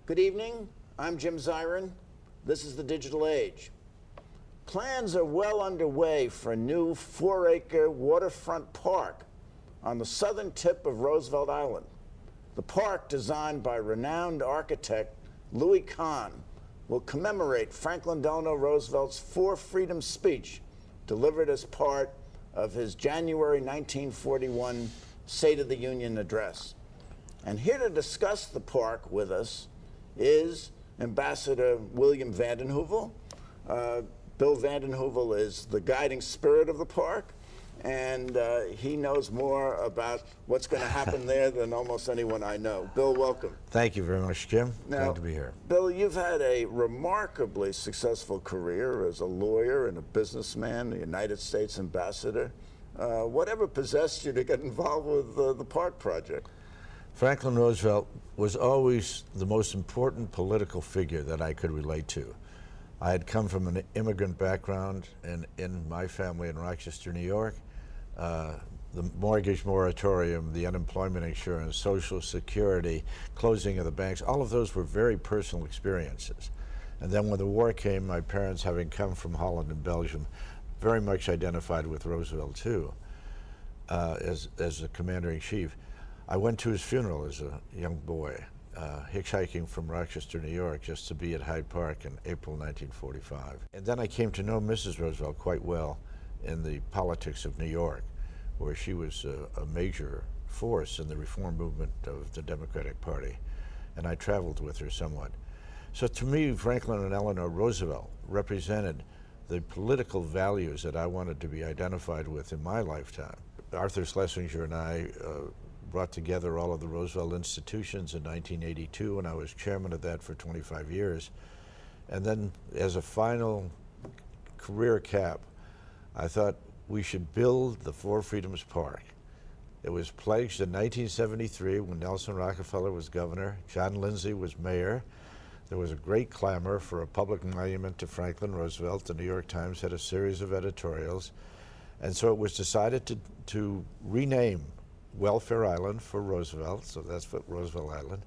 Good evening, I'm Jim Zirin. This is the digital age. Plans are well underway for a new 4-acre waterfront park on the southern tip of Roosevelt Island. The park, designed by renowned architect Louis Kahn, will commemorate Franklin Delano Roosevelt's Four Freedoms speech delivered as part of his January 1941 State of the Union address. And here to discuss the park with us is Ambassador William vanden Heuvel. Bill vanden Heuvel is the guiding spirit of the park, and he knows more about what's going to happen there than almost anyone I know. Bill, welcome. Thank you very much, Jim. Now, glad to be here. Bill, you've had a remarkably successful career as a lawyer and a businessman, a United States ambassador. Whatever possessed you to get involved with the park project? Franklin Roosevelt was always the most important political figure that I could relate to. I had come from an immigrant background, and in my family in Rochester, New York, the mortgage moratorium, the unemployment insurance, Social Security, closing of the banks, all of those were very personal experiences. And then when the war came, my parents, having come from Holland and Belgium, very much identified with Roosevelt too, as a commander-in-chief. I went to his funeral as a young boy, hitchhiking from Rochester, New York, just to be at Hyde Park in April 1945. And then I came to know Mrs. Roosevelt quite well in the politics of New York, where she was a major force in the reform movement of the Democratic Party. And I traveled with her somewhat. So to me, Franklin and Eleanor Roosevelt represented the political values that I wanted to be identified with in my lifetime. Arthur Schlesinger and I brought together all of the Roosevelt institutions in 1982, and I was chairman of that for 25 years. And then as a final career cap, I thought we should build the Four Freedoms Park. It was pledged in 1973 when Nelson Rockefeller was governor, John Lindsay was mayor. There was a great clamor for a public monument to Franklin Roosevelt. The New York Times had a series of editorials. And so it was decided to rename Welfare Island for Roosevelt, so that's what Roosevelt Island.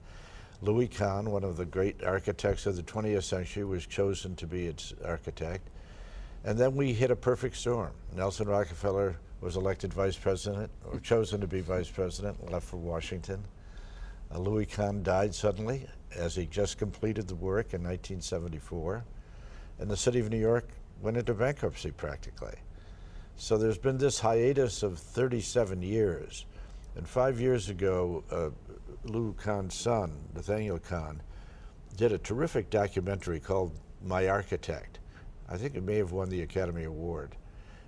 Louis Kahn, one of the great architects of the 20th century, was chosen to be its architect. And then we hit a perfect storm. Nelson Rockefeller was elected vice president, or chosen to be vice president, left for Washington. Louis Kahn died suddenly as he just completed the work in 1974. And the city of New York went into bankruptcy practically. So there's been this hiatus of 37 years. And 5 years ago, Louis Kahn's son, Nathaniel Kahn, did a terrific documentary called My Architect. I think it may have won the Academy Award.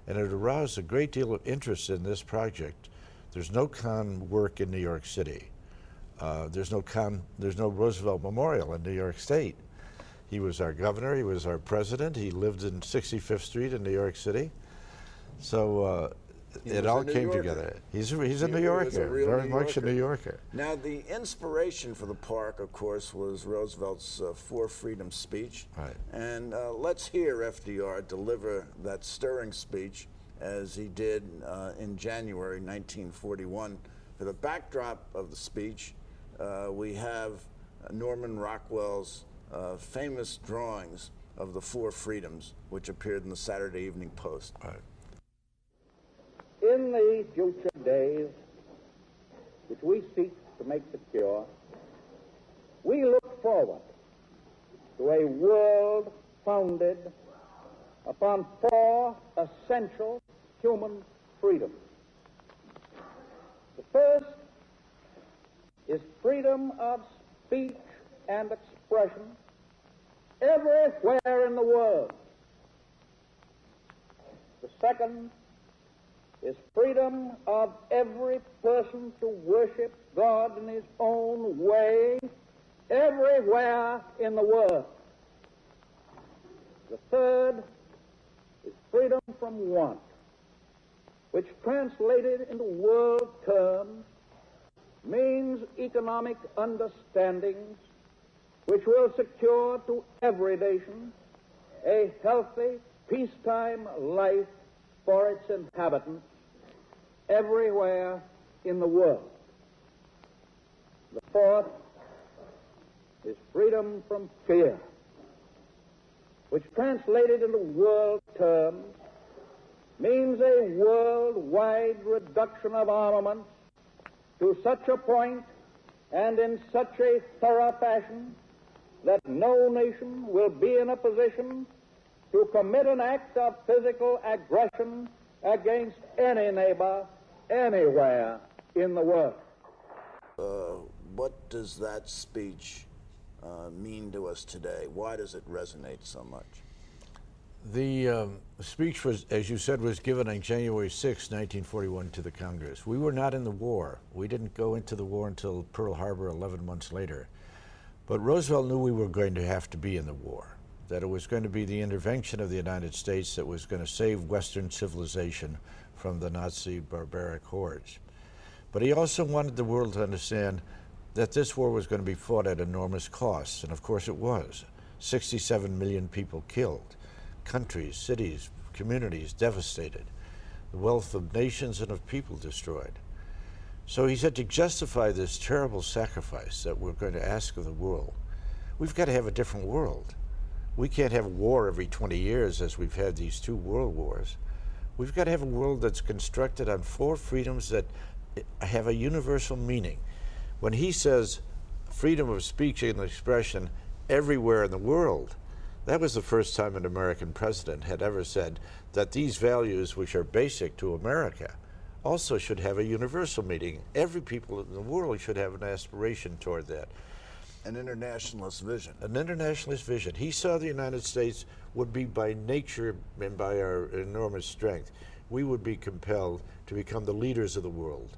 And it aroused a great deal of interest in this project. There's no Kahn work in New York City. There's no Roosevelt Memorial in New York State. He was our governor, he was our president, he lived in 65th Street in New York City. So it all came together. He's a New Yorker, very much a New Yorker. Now, the inspiration for the park, of course, was Roosevelt's Four Freedoms speech. Right. And let's hear FDR deliver that stirring speech as he did in January 1941. For the backdrop of the speech, we have Norman Rockwell's famous drawings of the Four Freedoms, which appeared in the Saturday Evening Post. Right. In the future days, which we seek to make secure, we look forward to a world founded upon four essential human freedoms. The first is freedom of speech and expression everywhere in the world. The second is freedom of every person to worship God in his own way everywhere in the world. The third is freedom from want, which translated into world terms means economic understandings which will secure to every nation a healthy, peacetime life for its inhabitants everywhere in the world. The fourth is freedom from fear, which translated into world terms means a worldwide reduction of armaments to such a point and in such a thorough fashion that no nation will be in a position to commit an act of physical aggression against any neighbor anywhere in the world. What does that speech mean to us today? Why does it resonate so much? The speech was, as you said, was given on January 6, 1941 to the Congress. We were not in the war. We didn't go into the war until Pearl Harbor 11 months later. But Roosevelt knew we were going to have to be in the war, that it was going to be the intervention of the United States that was going to save Western civilization from the Nazi barbaric hordes. But he also wanted the world to understand that this war was going to be fought at enormous costs, and of course it was. 67 million people killed, countries, cities, communities devastated, the wealth of nations and of people destroyed. So he said, to justify this terrible sacrifice that we're going to ask of the world, we've got to have a different world. We can't have war every 20 years as we've had these two world wars. We've got to have a world that's constructed on four freedoms that have a universal meaning. When he says freedom of speech and expression everywhere in the world, that was the first time an American president had ever said that these values, which are basic to America, also should have a universal meaning. Every people in the world should have an aspiration toward that. An internationalist vision. An internationalist vision. He saw the United States would be, by nature and by our enormous strength, we would be compelled to become the leaders of the world.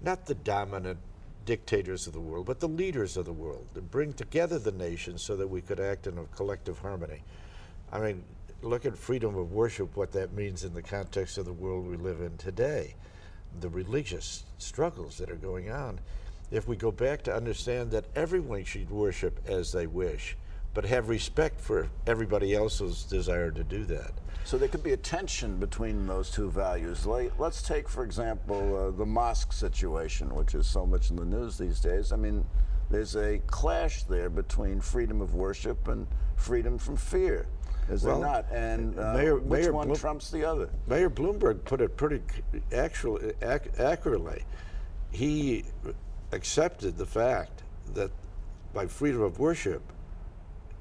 Not the dominant dictators of the world, but the leaders of the world, to bring together the nations so that we could act in a collective harmony. I mean, look at freedom of worship, what that means in the context of the world we live in today, the religious struggles that are going on. If we go back to understand that everyone should worship as they wish, but have respect for everybody else's desire to do that. So there could be a tension between those two values. Let's take, for example, the mosque situation, which is so much in the news these days. I mean, there's a clash there between freedom of worship and freedom from fear, is there not? And which one trumps the other? Mayor Bloomberg put it pretty accurately. He accepted the fact that by freedom of worship,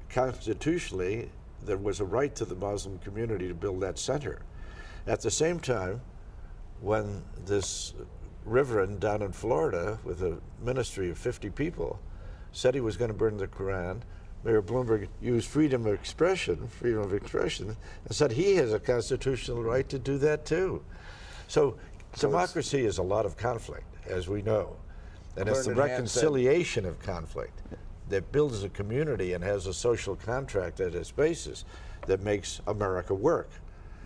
constitutionally, there was a right to the Muslim community to build that center. At the same time, when this reverend down in Florida with a ministry of 50 people said he was going to burn the Quran, Mayor Bloomberg used freedom of expression, and said he has a constitutional right to do that too. So democracy is a lot of conflict, as we know. And it's the reconciliation of conflict that builds a community and has a social contract at its basis that makes America work.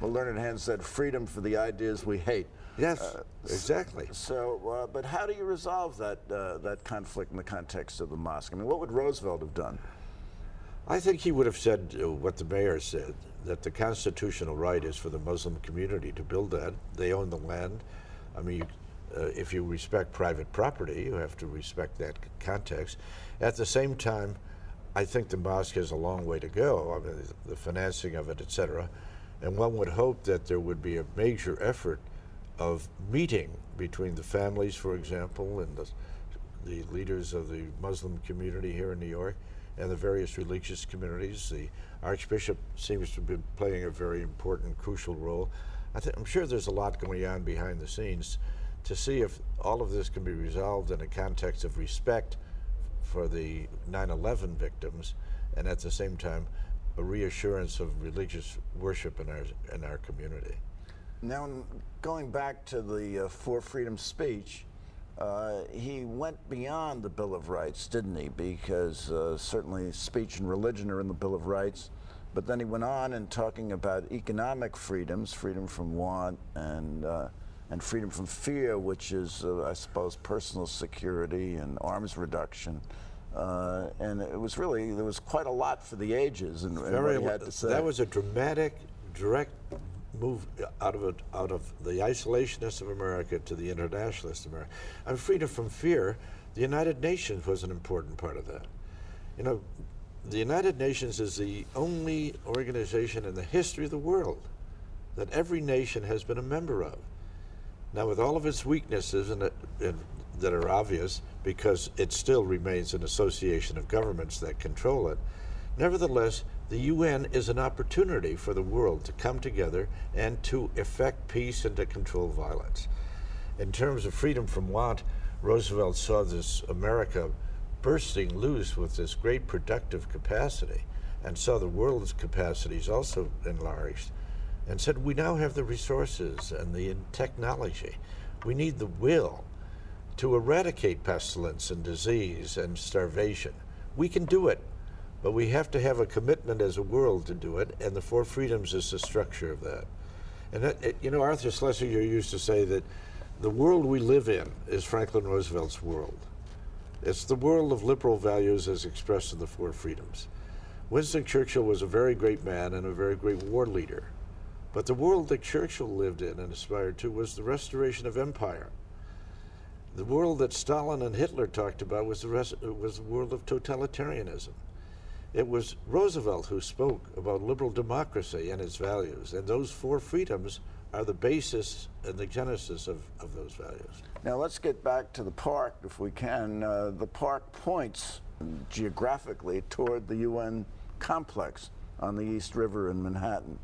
Well, Learned Hand said freedom for the ideas we hate. Yes, exactly. So, but how do you resolve that conflict in the context of the mosque? I mean, what would Roosevelt have done? I think he would have said what the mayor said, that the constitutional right is for the Muslim community to build that. They own the land. I mean, if you respect private property, you have to respect that context. At the same time, I think the mosque has a long way to go. I mean, the financing of it, et cetera. And one would hope that there would be a major effort of meeting between the families, for example, and the leaders of the Muslim community here in New York, and the various religious communities. The Archbishop seems to be playing a very important, crucial role. I'm sure there's a lot going on behind the scenes to see if all of this can be resolved in a context of respect for the 9/11 victims, and at the same time, a reassurance of religious worship in our community. Now, going back to the Four Freedoms speech, he went beyond the Bill of Rights, didn't he? Because certainly speech and religion are in the Bill of Rights, but then he went on in talking about economic freedoms, freedom from want, and freedom from fear, which is, I suppose, personal security and arms reduction. And it was really, there was quite a lot for the ages in what he had to say. That was a dramatic, direct move out of the isolationist of America to the internationalist America. And freedom from fear, the United Nations was an important part of that. You know, the United Nations is the only organization in the history of the world that every nation has been a member of. Now, with all of its weaknesses and that are obvious, because it still remains an association of governments that control it, nevertheless, the UN is an opportunity for the world to come together and to effect peace and to control violence. In terms of freedom from want, Roosevelt saw this America bursting loose with this great productive capacity, and saw the world's capacities also enlarged, and said, we now have the resources and the technology. We need the will to eradicate pestilence and disease and starvation. We can do it, but we have to have a commitment as a world to do it, and the Four Freedoms is the structure of that. And that, you know, Arthur Schlesinger used to say that the world we live in is Franklin Roosevelt's world. It's the world of liberal values as expressed in the Four Freedoms. Winston Churchill was a very great man and a very great war leader. But the world that Churchill lived in and aspired to was the restoration of empire. The world that Stalin and Hitler talked about was the world of totalitarianism. It was Roosevelt who spoke about liberal democracy and its values, and those four freedoms are the basis and the genesis of those values. Now let's get back to the park, if we can. The park points geographically toward the UN complex on the East River in Manhattan.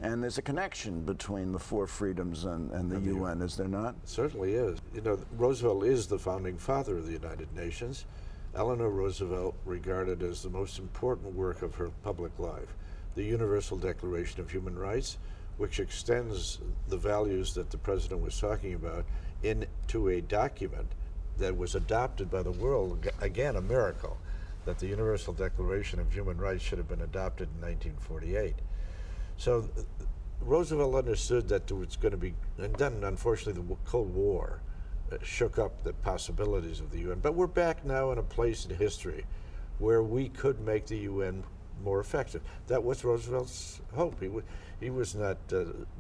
And there's a connection between the Four Freedoms and the UN, is there not? It certainly is. You know, Roosevelt is the founding father of the United Nations. Eleanor Roosevelt regarded as the most important work of her public life the Universal Declaration of Human Rights, which extends the values that the president was talking about into a document that was adopted by the world. Again, a miracle that the Universal Declaration of Human Rights should have been adopted in 1948. So Roosevelt understood that there was going to be, and then unfortunately the Cold War shook up the possibilities of the UN. But we're back now in a place in history where we could make the UN more effective. That was Roosevelt's hope. He was not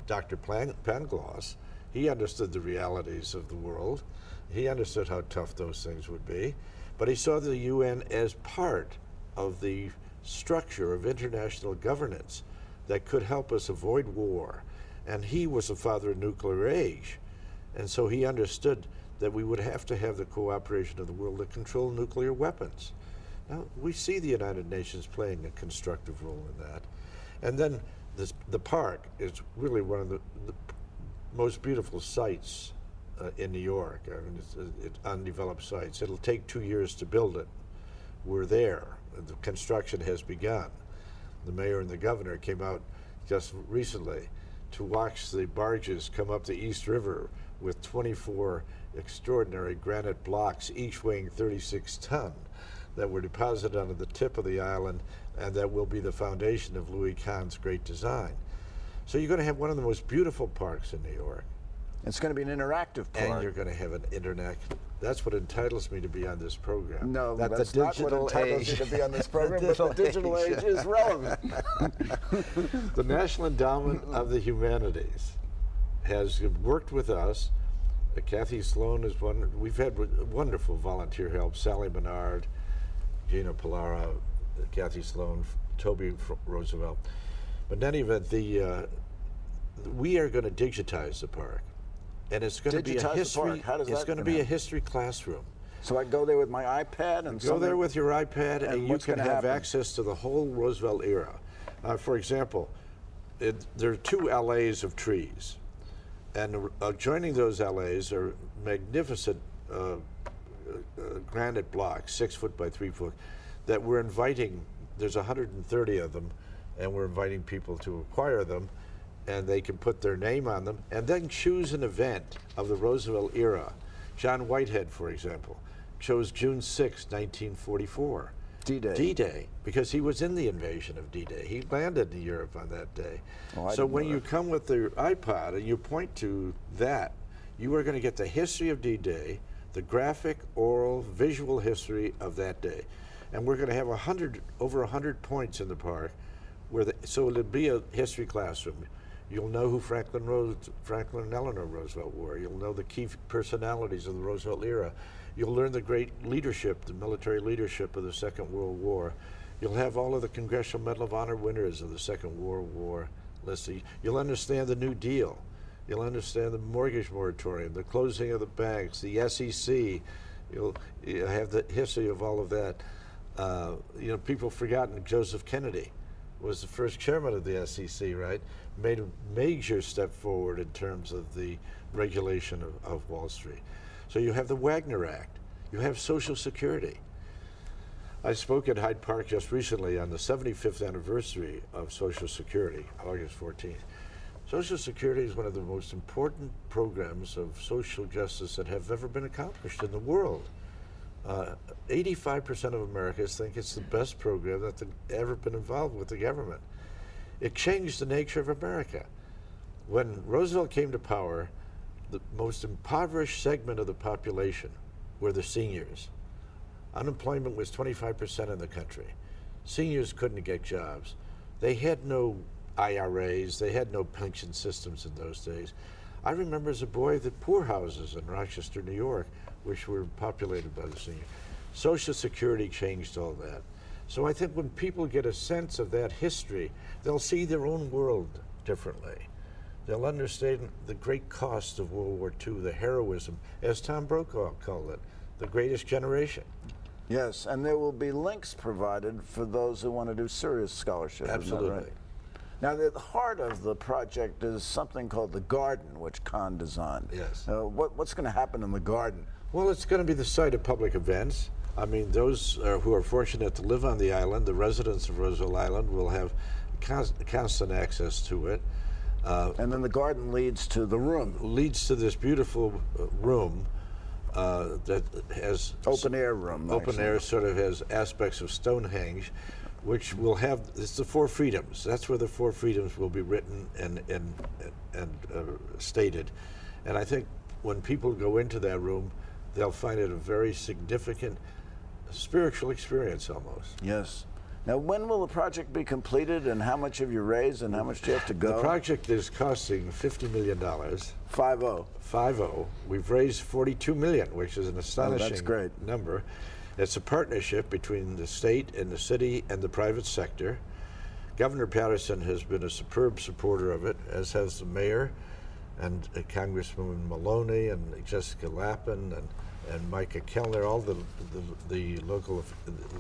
Dr. Pangloss. He understood the realities of the world. He understood how tough those things would be. But he saw the UN as part of the structure of international governance that could help us avoid war. And he was the father of nuclear age. And so he understood that we would have to have the cooperation of the world to control nuclear weapons. Now, we see the United Nations playing a constructive role in that. And then the park is really one of the most beautiful sites in New York. I mean, it's undeveloped sites. It'll take 2 years to build it. We're there. The construction has begun. The mayor and the governor came out just recently to watch the barges come up the East River with 24 extraordinary granite blocks, each weighing 36 tons, that were deposited on the tip of the island and that will be the foundation of Louis Kahn's great design. So you're going to have one of the most beautiful parks in New York. It's going to be an interactive park. And you're going to have an internet. That's what entitles me to be on this program. No, that that's the not what digital entitles age, you to be on this program, but the digital age is relevant. The National Endowment of the Humanities has worked with us. Kathy Sloan is one. We've had wonderful volunteer help. Sally Menard, Gina Pallara, Kathy Sloan, Toby Roosevelt. But in any event, we are going to digitize the park. And it's going to be a history. It's going to be a history classroom. So I go there with my iPad and go there with your iPad, and you can have access to the whole Roosevelt era. For example, there are 2 LAs of trees, and adjoining those LAs are magnificent granite blocks, 6 foot by 3 foot, that we're inviting. There's 130 of them, and we're inviting people to acquire them. And they can put their name on them and then choose an event of the Roosevelt era. John Whitehead, for example, chose June 6, 1944. D-Day. D-Day, because he was in the invasion of D-Day. He landed in Europe on that day. So when you come with your iPod and you point to that, you are going to get the history of D-Day, the graphic, oral, visual history of that day. And we're going to have over 100 points in the park, so it'll be a history classroom. You'll know who Franklin and Eleanor Roosevelt were. You'll know the key personalities of the Roosevelt era. You'll learn the great leadership, the military leadership of the Second World War. You'll have all of the Congressional Medal of Honor winners of the Second World War listed. You'll understand the New Deal. You'll understand the mortgage moratorium, the closing of the banks, the SEC. You'll have the history of all of that. People have forgotten Joseph Kennedy was the first chairman of the SEC, right? Made a major step forward in terms of the regulation of Wall Street. So you have the Wagner Act. You have Social Security. I spoke at Hyde Park just recently on the 75th anniversary of Social Security, August 14th. Social Security is one of the most important programs of social justice that have ever been accomplished in the world. 85% of Americans think it's the best program that's ever been involved with the government. It changed the nature of America. When Roosevelt came to power, the most impoverished segment of the population were the seniors. Unemployment was 25% in the country. Seniors couldn't get jobs. They had no IRAs, they had no pension systems in those days. I remember as a boy the poorhouses in Rochester, New York, which were populated by the seniors. Social Security changed all that. So I think when people get a sense of that history, they'll see their own world differently. They'll understand the great cost of World War II, the heroism, as Tom Brokaw called it, the greatest generation. Yes, and there will be links provided for those who want to do serious scholarship. Absolutely. Isn't that right? Now, the heart of the project is something called the garden, which Kahn designed. Yes. What's going to happen in the garden? Well, it's going to be the site of public events. I mean, those who are fortunate to live on the island, the residents of Roosevelt Island, will have constant access to it. And then the garden leads to the room. Leads to this beautiful room that has Open air room. Open actually. air sort of has aspects of Stonehenge, which will have, it's the Four Freedoms. That's where the Four Freedoms will be written and stated. And I think when people go into that room, they'll find it a very significant spiritual experience almost. Yes. Now, when will the project be completed, and how much have you raised, and how much do you have to go? The project is costing $50 million. 5-0. 5-0. We've raised $42 million, which is an astonishing that's great. number. It's a partnership between the state and the city and the private sector. Governor Patterson has been a superb supporter of it, as has the mayor and Congresswoman Maloney and Jessica Lappin and Micah Kellner, all the local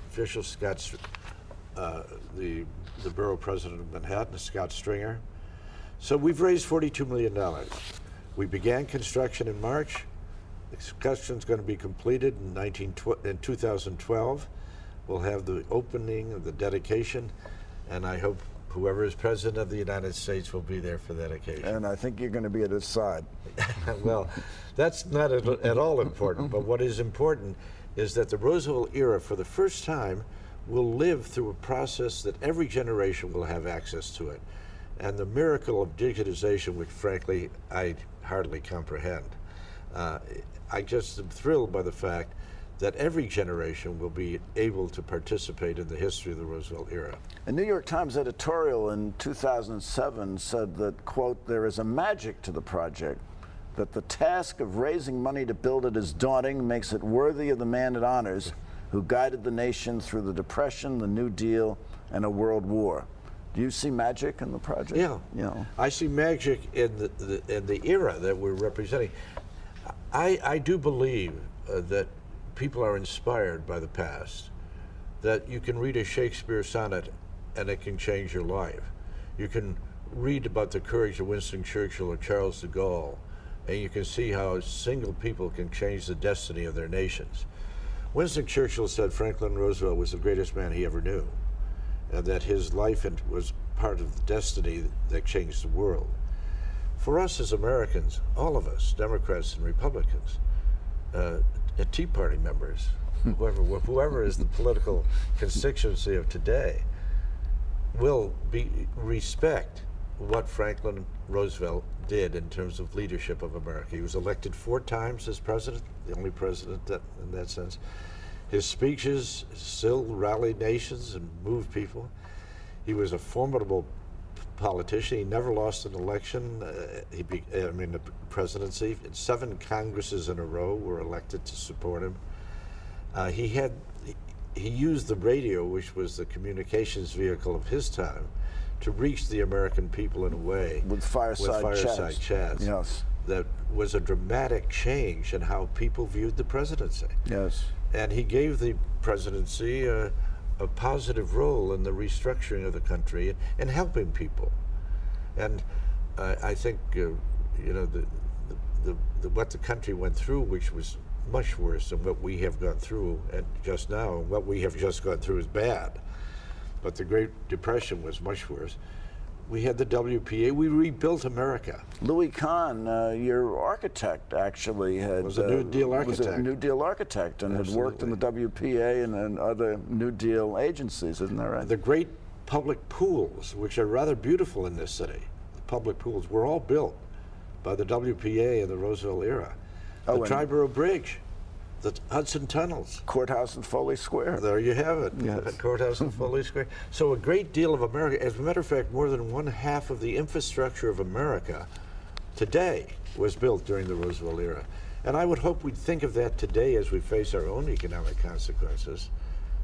officials, the borough president of Manhattan, Scott Stringer. So we've raised $42 million. We began construction in March. The construction's going to be completed in 2012. We'll have the opening of the dedication, and I hope whoever is president of the United States will be there for that occasion. And I think you're going to be at his side. Well, that's not at all important, but what is important is that the Roosevelt era, for the first time, will live through a process that every generation will have access to it. And the miracle of digitization, which frankly I hardly comprehend. I just am thrilled by the fact that every generation will be able to participate in the history of the Roosevelt era. A New York Times editorial in 2007 said that, quote, there is a magic to the project, that the task of raising money to build it is daunting, makes it worthy of the man it honors, who guided the nation through the Depression, the New Deal, and a world war. Do you see magic in the project? Yeah, You know. I see magic in the era that we're representing. I do believe that people are inspired by the past, that you can read a Shakespeare sonnet and it can change your life. You can read about the courage of Winston Churchill or Charles de Gaulle, and you can see how single people can change the destiny of their nations. Winston Churchill said Franklin Roosevelt was the greatest man he ever knew, and that his life was part of the destiny that changed the world. For us as Americans, all of us, Democrats and Republicans, Tea Party members, whoever is the political constituency of today, will respect what Franklin Roosevelt did in terms of leadership of America. He was elected 4 times as president, the only president in that sense. His speeches still rallied nations and moved people. He was a formidable politician. He never lost an election. The presidency. 7 Congresses in a row were elected to support him. He used the radio, which was the communications vehicle of his time, to reach the American people in a way With fireside chats. Yes. That was a dramatic change in how people viewed the presidency. Yes. And he gave the presidency a positive role in the restructuring of the country and helping people. And I think what the country went through, which was much worse than what we have gone through just now, and what we have just gone through is bad. But the Great Depression was much worse. We had the WPA. We rebuilt America. Louis Kahn, your architect, actually Was a New Deal architect. Was a New Deal architect and Absolutely. had worked in the WPA and other New Deal agencies, isn't that right? The great public pools, which are rather beautiful in this city, the public pools, were all built by the WPA in the Roosevelt era. The Triborough Bridge, the Hudson Tunnels. Courthouse in Foley Square. There you have it. Yes. Courthouse in Foley Square. So a great deal of America, as a matter of fact, more than 1/2 of the infrastructure of America today was built during the Roosevelt era. And I would hope we'd think of that today as we face our own economic consequences,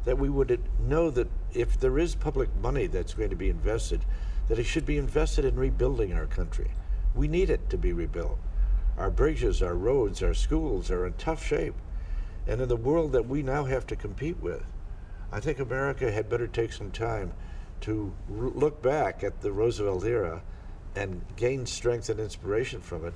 that we would know that if there is public money that's going to be invested, that it should be invested in rebuilding our country. We need it to be rebuilt. Our bridges, our roads, our schools are in tough shape. And in the world that we now have to compete with, I think America had better take some time to look back at the Roosevelt era and gain strength and inspiration from it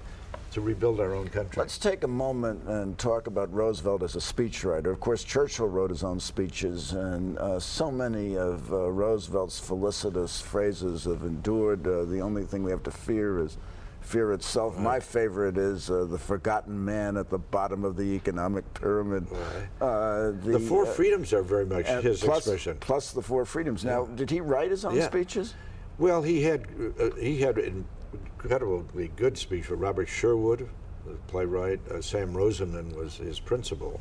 to rebuild our own country. Let's take a moment and talk about Roosevelt as a speechwriter. Of course, Churchill wrote his own speeches, and so many of Roosevelt's felicitous phrases have endured. The only thing we have to fear is fear itself. Right. My favorite is the forgotten man at the bottom of the economic pyramid. Right. The Four Freedoms are very much his expression. Plus the Four Freedoms. Now, did he write his own speeches? Well, he had an incredibly good speech with Robert Sherwood, the playwright. Sam Rosenman was his principal.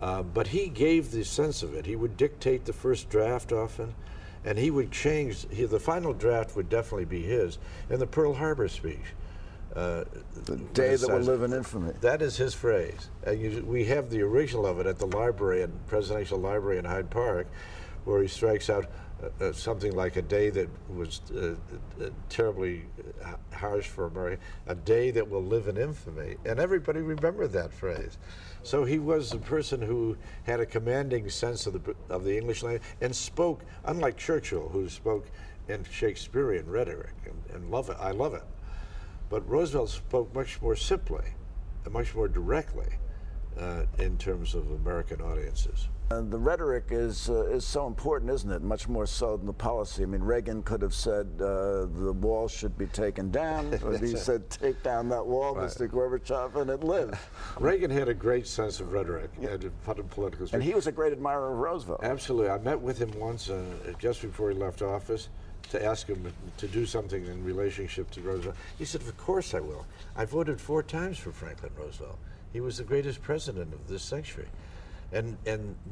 But he gave the sense of it. He would dictate the first draft often, and he would change. The final draft would definitely be his. And the Pearl Harbor speech. The day that will live in infamy. That is his phrase. We have the original of it at the library, at Presidential Library in Hyde Park, where he strikes out something like a day that was terribly harsh for America, a day that will live in infamy. And everybody remembered that phrase. So he was a person who had a commanding sense of the English language and spoke, unlike Churchill, who spoke in Shakespearean rhetoric and love it. I love it. But Roosevelt spoke much more simply and much more directly in terms of American audiences. The rhetoric is so important, isn't it? Much more so than the policy. I mean, Reagan could have said the wall should be taken down, but he said, take down that wall, right, Mr. Gorbachev, and it lived. Reagan had a great sense of rhetoric and political speech. And he was a great admirer of Roosevelt. Absolutely. I met with him once just before he left office to ask him to do something in relationship to Roosevelt. He said, of course I will. I voted 4 times for Franklin Roosevelt. He was the greatest president of this century. And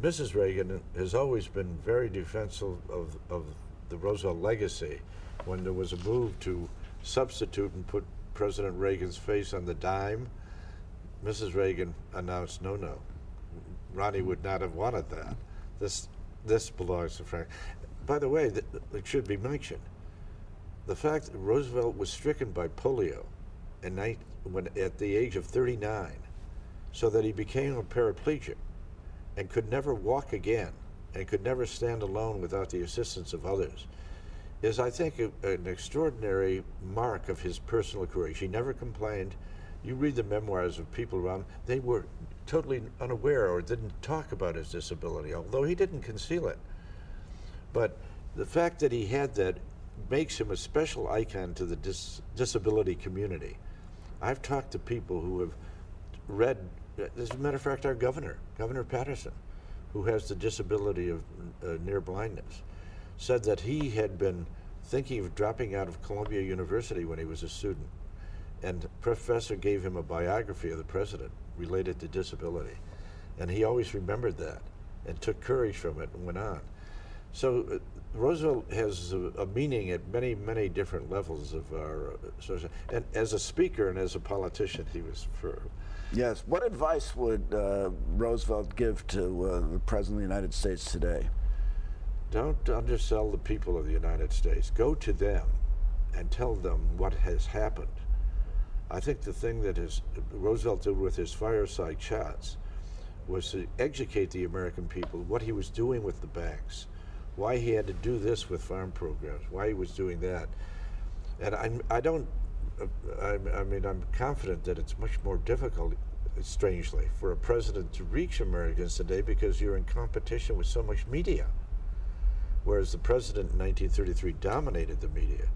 Mrs. Reagan has always been very defensive of the Roosevelt legacy. When there was a move to substitute and put President Reagan's face on the dime, Mrs. Reagan announced, no. Ronnie would not have wanted that. This belongs to Frank. By the way, it should be mentioned, the fact that Roosevelt was stricken by polio at the age of 39, so that he became a paraplegic and could never walk again and could never stand alone without the assistance of others, is, I think, an extraordinary mark of his personal courage. He never complained. You read the memoirs of people around him, they were totally unaware or didn't talk about his disability, although he didn't conceal it. But the fact that he had that makes him a special icon to the disability community. I've talked to people who have read, as a matter of fact, our Governor Patterson, who has the disability of near blindness, said that he had been thinking of dropping out of Columbia University when he was a student. And the professor gave him a biography of the president related to disability. And he always remembered that and took courage from it and went on. So Roosevelt has a meaning at many, many different levels of our social. And as a speaker and as a politician, he was superb. Yes. What advice would Roosevelt give to the President of the United States today? Don't undersell the people of the United States. Go to them and tell them what has happened. I think the thing that Roosevelt did with his fireside chats was to educate the American people what he was doing with the banks, why he had to do this with farm programs, why he was doing that. And I'm confident that it's much more difficult, strangely, for a president to reach Americans today because you're in competition with so much media. Whereas the president in 1933 dominated the media.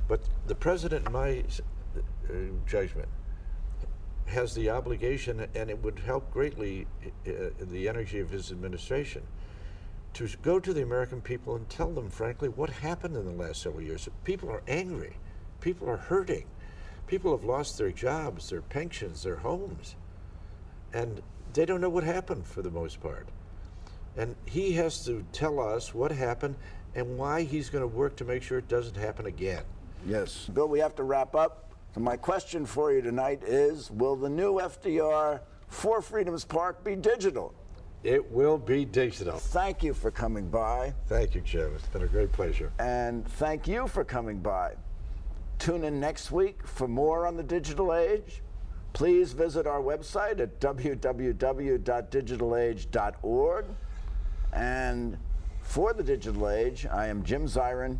But the president, in my judgment, has the obligation, and it would help greatly the energy of his administration, to go to the American people and tell them, frankly, what happened in the last several years. People are angry. People are hurting. People have lost their jobs, their pensions, their homes. And they don't know what happened for the most part. And he has to tell us what happened and why he's going to work to make sure it doesn't happen again. Yes. Bill, we have to wrap up. So my question for you tonight is, will the new FDR Four Freedoms Park be digital? It will be digital. Thank you for coming by. Thank you, Jim. It's been a great pleasure. And thank you for coming by. Tune in next week for more on the digital age. Please visit our website at www.digitalage.org. And for the digital age, I am Jim Zirin.